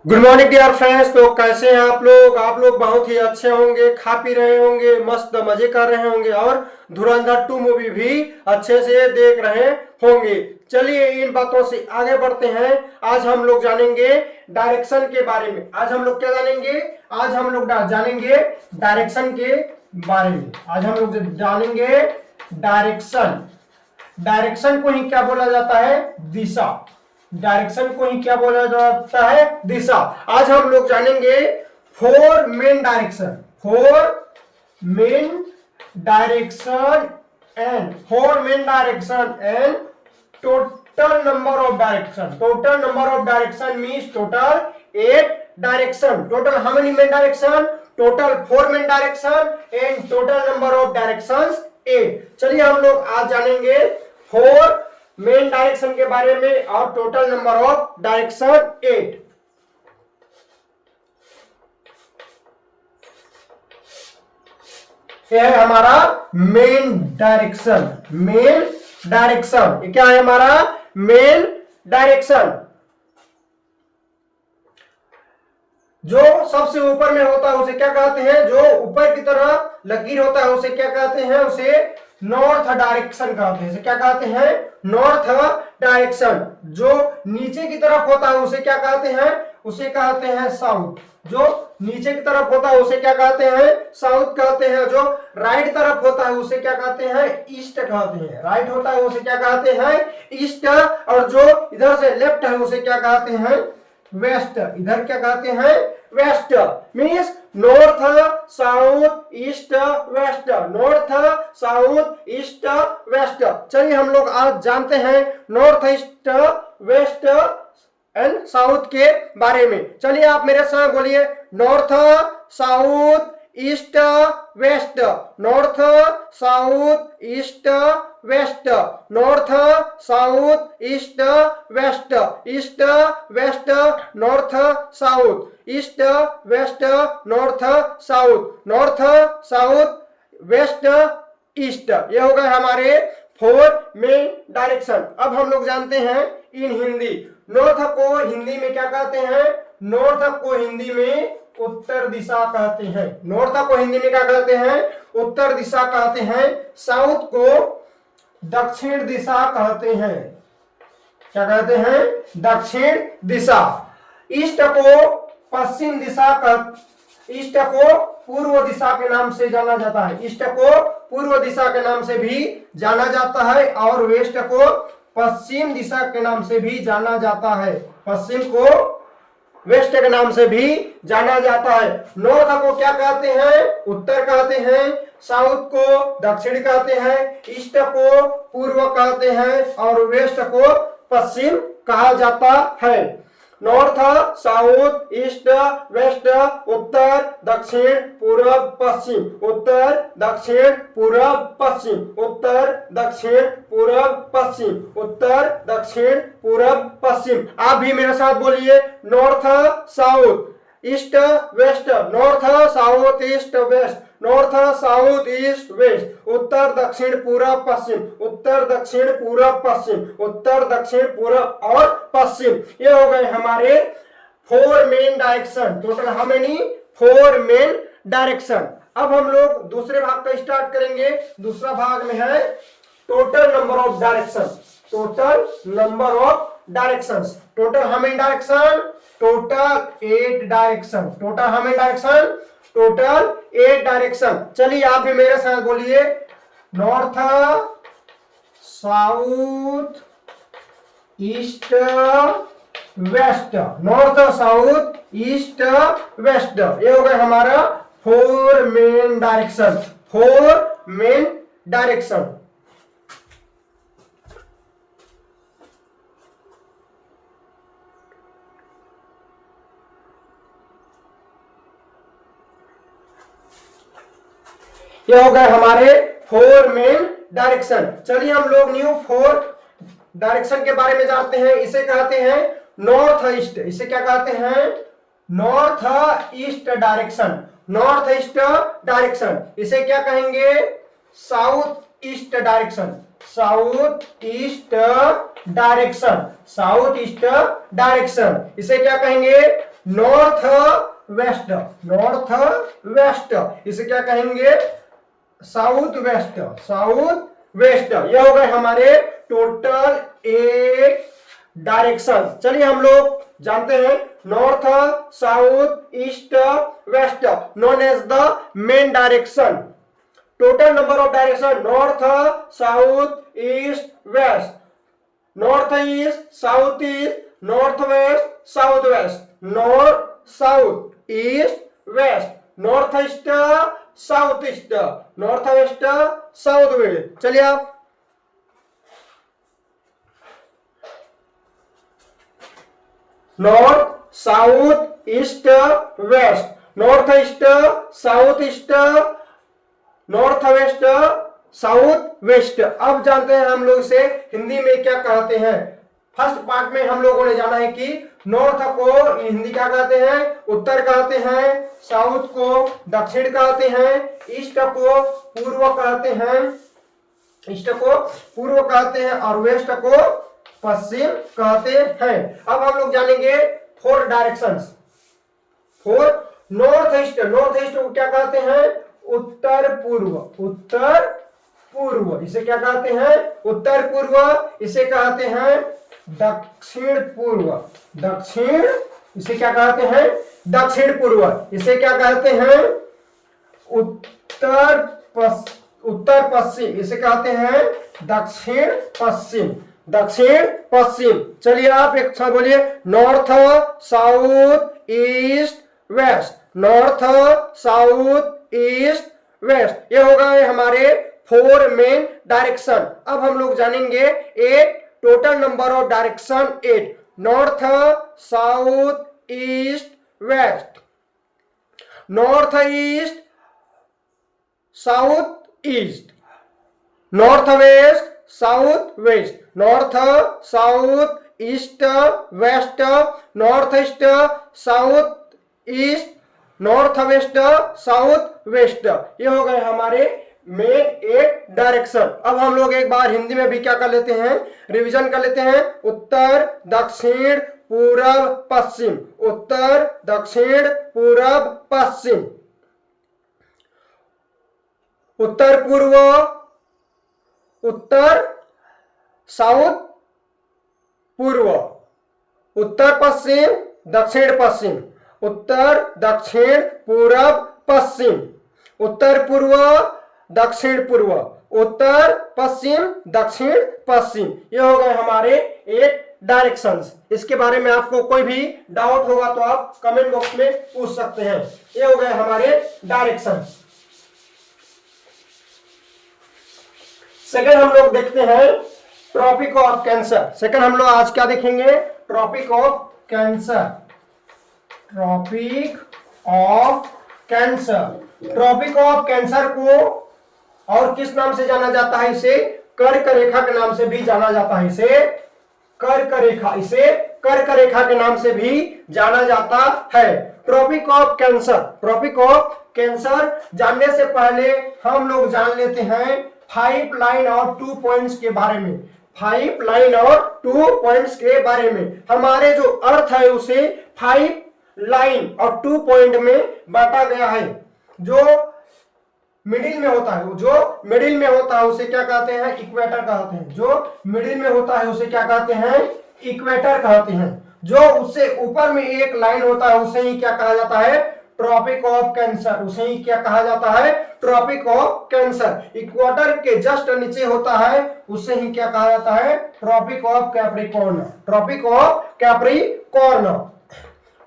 Good morning dear friends. तो कैसे हैं आप लोग बहुत ही अच्छे होंगे, खा पी रहे होंगे, मस्त मजे कर रहे होंगे और धुरंधर 2 मूवी भी अच्छे से देख रहे होंगे। चलिए इन बातों से आगे बढ़ते हैं। आज हम लोग जानेंगे डायरेक्शन के बारे में। आज हम लोग क्या जानेंगे? आज हम लोग जानेंगे डायरेक्शन के बारे में। आज हम लोग जानेंगे डायरेक्शन। डायरेक्शन को ही क्या बोला जाता है? दिशा। डायरेक्शन को ही क्या बोला जाता है? दिशा। आज हम लोग जानेंगे 4 main direction. 4 main direction and 4 main direction and total number of direction. Total number of direction means total 8 direction. Total how many main direction? Total 4 main direction and total number of directions 8। चलिए हम लोग आज जानेंगे 4 main direction के बारे में और total number of direction 8। यह है हमारा मेन डायरेक्शन। मेन डायरेक्शन ये क्या है? हमारा मेन डायरेक्शन जो सबसे ऊपर में होता है उसे क्या कहते हैं? जो ऊपर की तरफ लकीर होता है उसे क्या कहते हैं? उसे नॉर्थ डायरेक्शन कहते हैं। इसे क्या कहते हैं? North direction. जो नीचे की तरफ होता है उसे क्या कहते हैं? उसे कहते हैं साउथ। जो नीचे की तरफ होता है उसे क्या कहते हैं? साउथ कहते हैं। जो राइट तरफ होता है उसे क्या कहते हैं? ईस्ट कहते हैं। राइट होता है उसे क्या कहते हैं? ईस्ट। और जो इधर से लेफ्ट है उसे क्या कहते हैं? वेस्ट। इधर क्या कहते हैं? West. Means north south east west. North south east west. चलिए हम लोग आज जानते हैं north east west and south के बारे में। चलिए आप मेरे साथ बोलिए, north south east west. North south east west. North south east west. East west north south. East west north south. North south west east. ये हो गए हमारे 4 मेन डायरेक्शन। अब हम लोग जानते हैं इन हिंदी। नॉर्थ को हिंदी में क्या कहते हैं? नॉर्थ को हिंदी में उत्तर दिशा कहते हैं। नॉर्थ को हिंदी में क्या कहते हैं? उत्तर दिशा कहते हैं। साउथ को दक्षिण दिशा कहते हैं। क्या कहते हैं? दक्षिण दिशा। ईस्ट को पश्चिम दिशा ईस्ट को पूर्व दिशा के नाम से जाना जाता है। ईस्ट को पूर्व दिशा के नाम से भी जाना जाता है और वेस्ट को पश्चिम दिशा के नाम से भी जाना जाता है। पश्चिम को वेस्ट के नाम से भी जाना जाता है। नॉर्थ को क्या कहते हैं? उत्तर कहते हैं। साउथ को दक्षिण कहते हैं। ईस्ट को पूर्व कहते हैं और वेस्ट को पश्चिम कहा जाता है। नॉर्थ साउथ ईस्ट वेस्ट, उत्तर दक्षिण पूर्व पश्चिम, उत्तर दक्षिण पूर्व पश्चिम, उत्तर दक्षिण पूर्व पश्चिम, उत्तर दक्षिण पूर्व पश्चिम। आप भी मेरे साथ बोलिए, north south east west. North south east west. North south east west. उत्तर दक्षिण पूर्व पश्चिम, उत्तर दक्षिण पूर्व पश्चिम, उत्तर दक्षिण पूर्व और पश्चिम। ये हो गए हमारे 4 main direction. Total how many? 4 main direction. अब हम लोग दूसरे भाग का स्टार्ट करेंगे। दूसरा भाग में है total number of direction. Total number of directions. Total how many direction? Total 8 direction. Total how many direction? Total 8 direction. चलिए आप भी मेरे साथ बोलिए, north south east west. North south east waste. ये हो गए हमारा 4 मेन डायरेक्शन। 4 main direction. ये हो गए हमारे 4 मेन डायरेक्शन। चलिए हम लोग न्यू 4 डायरेक्शन के बारे में जानते हैं। इसे कहते हैं नॉर्थ ईस्ट। इसे क्या कहते हैं? North east direction. North east direction. इसे क्या कहेंगे? South east direction. South east direction. South east direction. इसे क्या कहेंगे? नॉर्थ वेस्ट, नॉर्थ वेस्ट, इसे क्या कहेंगे, साउथ वेस्ट, साउथ वेस्ट। ये हो गए हमारे टोटल 8 डायरेक्शन। चलिए हम लोग जानते हैं north south east west known as the main direction. Total number of direction north south east west, north east south east, north west south west, north south east west, north east south east, north west south west. चलिए आप north south east west, north east south east, north west south west. अब जानते हैं हम लोग इसे हिंदी में क्या कहते हैं। फर्स्ट पार्ट में हम लोगों ने जाना है कि नॉर्थ को हिंदी क्या कहते हैं, उत्तर कहते हैं, साउथ को दक्षिण कहते हैं, ईस्ट को पूर्व कहते हैं, ईस्ट को पूर्व कहते हैं और वेस्ट को पश्चिम कहते हैं। अब हम लोग जानेंगे 4 directions. 4 north east, north east को क्या कहते हैं, उत्तर पूर्व, उत्तर पूर्व, इसे क्या कहते हैं, उत्तर पूर्व, इसे कहते हैं दक्षिण पूर्व, दक्षिण, इसे क्या कहते हैं, दक्षिण पूर्व, इसे क्या कहते हैं, उत्तर पश्चिम, इसे कहते हैं दक्षिण पश्चिम, दक्षिण पश्चिम। चलिए आप एक साथ बोलिए north south east west, north south east waste. ये हो गए हमारे 4 मेन डायरेक्शन। अब हम लोग जानेंगे 8 total number of direction 8 north south east west, north east south east, north west south west, north south east west, north east south east, north west south waste. ये हो गए हमारे मेन 8 डायरेक्शन। अब हम लोग एक बार हिंदी में भी क्या कर लेते हैं, रिवीजन कर लेते हैं। उत्तर दक्षिण पूर्व पश्चिम, उत्तर दक्षिण पूर्व पश्चिम, उत्तर पूर्व, उत्तर साउथ पूर्व, उत्तर पश्चिम दक्षिण पश्चिम, उत्तर दक्षिण पूर्व पश्चिम, उत्तर पूर्व दक्षिण पूर्व, उत्तर पश्चिम दक्षिण पश्चिम। ये हो गए हमारे 8 डायरेक्शंस। इसके बारे में आपको कोई भी डाउट होगा तो आप कमेंट बॉक्स में पूछ सकते हैं। ये हो गए हमारे डायरेक्शंस। सेकंड हम लोग देखते हैं ट्रॉपिक ऑफ कैंसर। सेकंड हम लोग आज क्या देखेंगे, Tropic of Cancer, Tropic of Cancer. Tropic of Cancer को और किस नाम से जाना जाता है, इसे कर्क रेखा के नाम से भी जाना जाता है, इसे कर्क रेखा, इसे कर्क रेखा के नाम से भी जाना जाता है। Tropic of Cancer, Tropic of Cancer जानने से पहले हम लोग जान लेते हैं 5 लाइन और 2 पॉइंट्स के बारे में। 5 लाइन और 2 पॉइंट्स के बारे में। हमारे जो अर्थ है उसे 5 लाइन और 2 पॉइंट में बांटा गया है। जो मिडिल में होता है, जो मिडिल में होता है उसे क्या कहते हैं, इक्वेटर कहते हैं। जो मिडिल में होता है उसे क्या कहते हैं, इक्वेटर कहते हैं। जो उससे ऊपर में एक लाइन होता है उसे ही क्या कहा जाता है, ट्रॉपिक ऑफ कैंसर, उसे ही क्या कहा जाता है, ट्रॉपिक ऑफ कैंसर। इक्वेटर के जस्ट नीचे होता है उसे ही क्या कहा जाता है, Tropic of Capricorn, Tropic of Capricorn.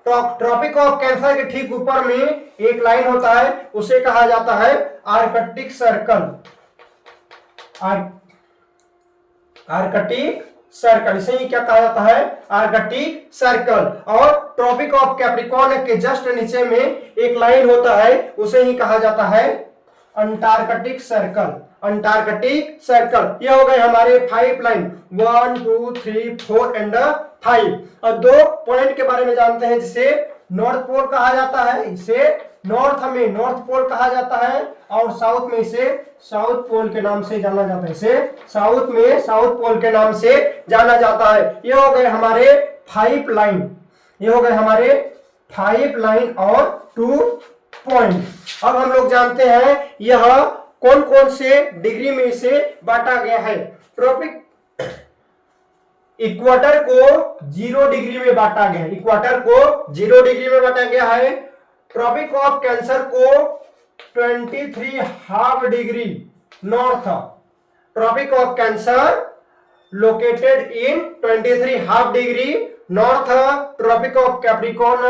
Tropic of Cancer के ठीक ऊपर में एक लाइन होता है उसे कहा जाता है आर्कटिक सर्कल, आर्कटिक सर्कल, इसे ही क्या कहा जाता है, आर्कटिक सर्कल। और ट्रॉपिक ऑफ कैप्रिकॉर्न के जस्ट नीचे में एक लाइन होता है उसे ही कहा जाता है अंटार्कटिक सर्कल, अंटार्कटिक सर्कल। ये हो गए हमारे 5 लाइन, 1 2 3 4 एंड 5। और 2 पॉइंट के बारे में जानते हैं जिसे नॉर्थ पोल कहा जाता है, इसे नॉर्थ में नॉर्थ पोल कहा जाता है और साउथ में इसे साउथ पोल के नाम से जाना जाता है, इसे साउथ में साउथ पोल के नाम से जाना जाता है। ये हो गए हमारे 5 लाइन, ये हो गए हमारे 5 लाइन और 2 पॉइंट। अब हम लोग जानते हैं यह कौन कौन से डिग्री में इसे बांटा गया है। ट्रॉपिक इक्वेटर को 0 डिग्री में बांटा गया है, इक्वेटर को 0 डिग्री में बांटा गया है। ट्रॉपिक ऑफ कैंसर को 23 half degree north, Tropic of Cancer located in 23 half degree north, tropic of capricorn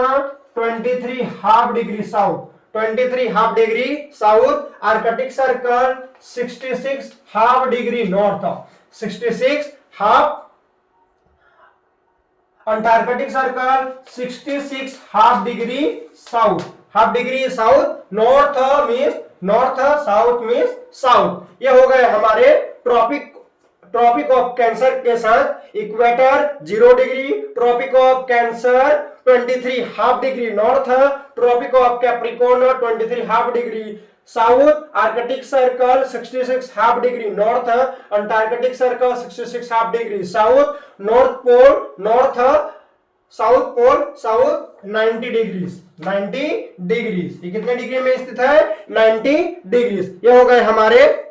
23 half degree south, 23 half degree south, arctic circle 66 half degree north, 66 half, antarctic circle 66 half degree south, half degree south, north means north, south means south। ये हो गए हमारे Tropic of Cancer के साथ equator 0 degree, Tropic of Cancer 23 half degree north, Tropic of Capricorn 23 half degree south, Arctic Circle 66 half degree north, Antarctic Circle 66 half degree south, North Pole north, South Pole south 90 degrees, 90 degrees. ये कितने degree में स्थित है? 90 degrees. ये हो गए हमारे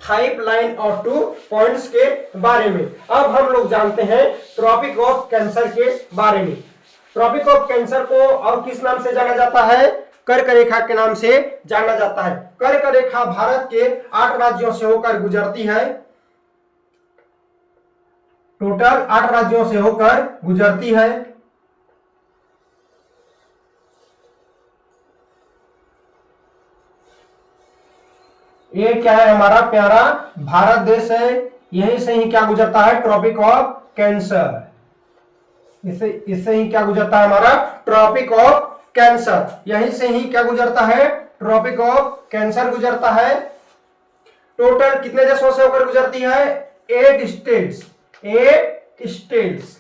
5 line और 2 पॉइंट्स के बारे में। अब हम लोग जानते हैं ट्रॉपिक ऑफ कैंसर के बारे में। ट्रॉपिक ऑफ कैंसर को और किस नाम से जाना जाता है? कर्क रेखा के नाम से जाना जाता है। कर्क रेखा भारत के 8 राज्यों से होकर गुजरती है, टोटल 8 राज्यों से होकर गुजरती है। ये क्या है? हमारा प्यारा भारत देश है, यहीं से ही क्या गुजरता है? Tropic of Cancer. इससे ही क्या गुजरता है? हमारा ट्रॉपिक ऑफ कैंसर। यहीं से ही क्या गुजरता है? ट्रॉपिक ऑफ कैंसर गुजरता है। टोटल कितने देशों से होकर गुजरती है? 8 स्टेट्स, 8 स्टेट्स।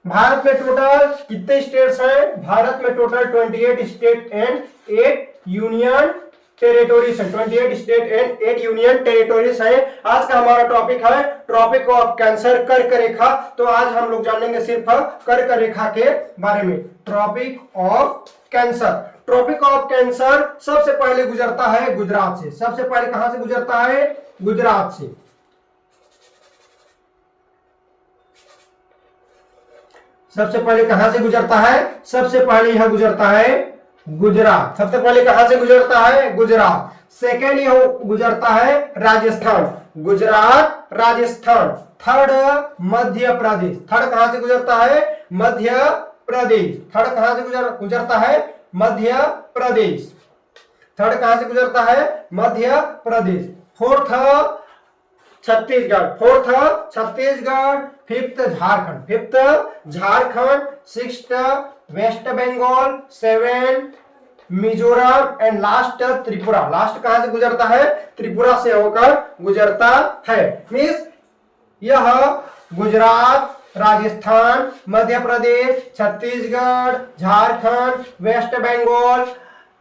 भारत में टोटल कितने स्टेट्स हैं? भारत में total 28 state and 8 union territories है, 28 स्टेट एंड 8 यूनियन टेरिटोरीज है। आज का हमारा टॉपिक है ट्रॉपिक ऑफ कैंसर, कर्क रेखा। तो आज हम लोग जानेंगे सिर्फ कर्क रेखा के बारे में। Tropic of Cancer, Tropic of Cancer सबसे पहले गुजरता है गुजरात से। सबसे पहले कहां से गुजरता है? गुजरात से। सबसे पहले कहां से गुजरता है? सबसे पहले यह गुजरता है गुजरात। सबसे पहले कहां से गुजरता है? गुजरात। सेकेंड यह गुजरता है राजस्थान, गुजरात राजस्थान। थर्ड मध्य प्रदेश। थर्ड कहां से गुजरता है? मध्य प्रदेश। थर्ड कहां से गुजरता है? मध्य प्रदेश। थर्ड कहां से गुजरता है? Madhya Pradesh. Fourth Chhattisgarh, fourth Chhattisgarh. Fifth Jharkhand, fifth Jharkhand. Sixth West Bengal, 7 Mizoram and last Tripura. Last कहां से गुजरता है? त्रिपुरा से होकर गुजरता है। मीन्स यह गुजरात, राजस्थान, मध्य प्रदेश, छत्तीसगढ़, झारखंड, वेस्ट बंगाल,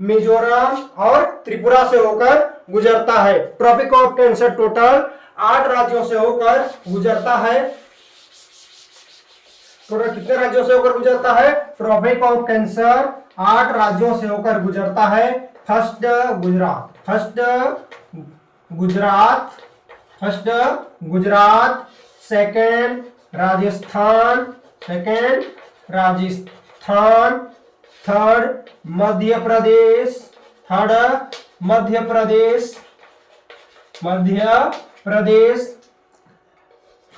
मिजोरम और त्रिपुरा से होकर गुजरता है। ट्रॉपिक ऑफ कैंसर टोटल 8 राज्यों से होकर गुजरता है। टोटल कितने राज्यों से होकर गुजरता है? ट्रॉपिक ऑफ कैंसर 8 राज्यों से होकर गुजरता है। First Gujarat, first Gujarat, first Gujarat. Second Rajasthan, second Rajasthan. Third Madhya Pradesh, third Madhya Pradesh, Madhya Pradesh.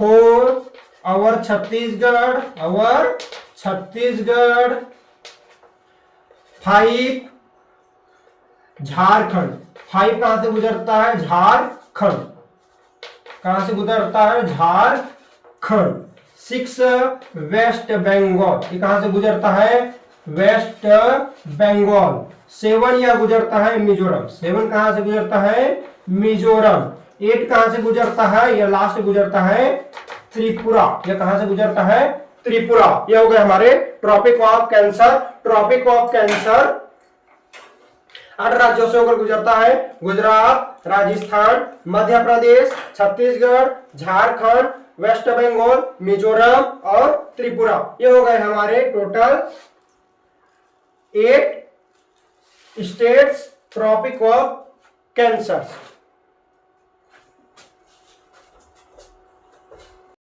Fourth और छत्तीसगढ़, और छत्तीसगढ़। 5 झारखंड। 5 कहां से गुजरता है? झारखंड। कहां से गुजरता है? झारखंड। 6 वेस्ट बंगाल। ये कहां से गुजरता है? वेस्ट बंगाल। 7 यह गुजरता है मिजोरम। 7 कहां से गुजरता है? मिजोरम। 8 कहां से गुजरता है? यह लास्ट गुजरता है त्रिपुरा। यह कहां से गुजरता है? त्रिपुरा। यह हो गए हमारे Tropic of Cancer. Tropic of Cancer 8 राज्यों से होकर गुजरता है। गुजरात, राजस्थान, मध्य प्रदेश, छत्तीसगढ़, झारखंड, वेस्ट बंगाल, मिजोरम और त्रिपुरा। ये हो गए हमारे total 8 states Tropic of cancer.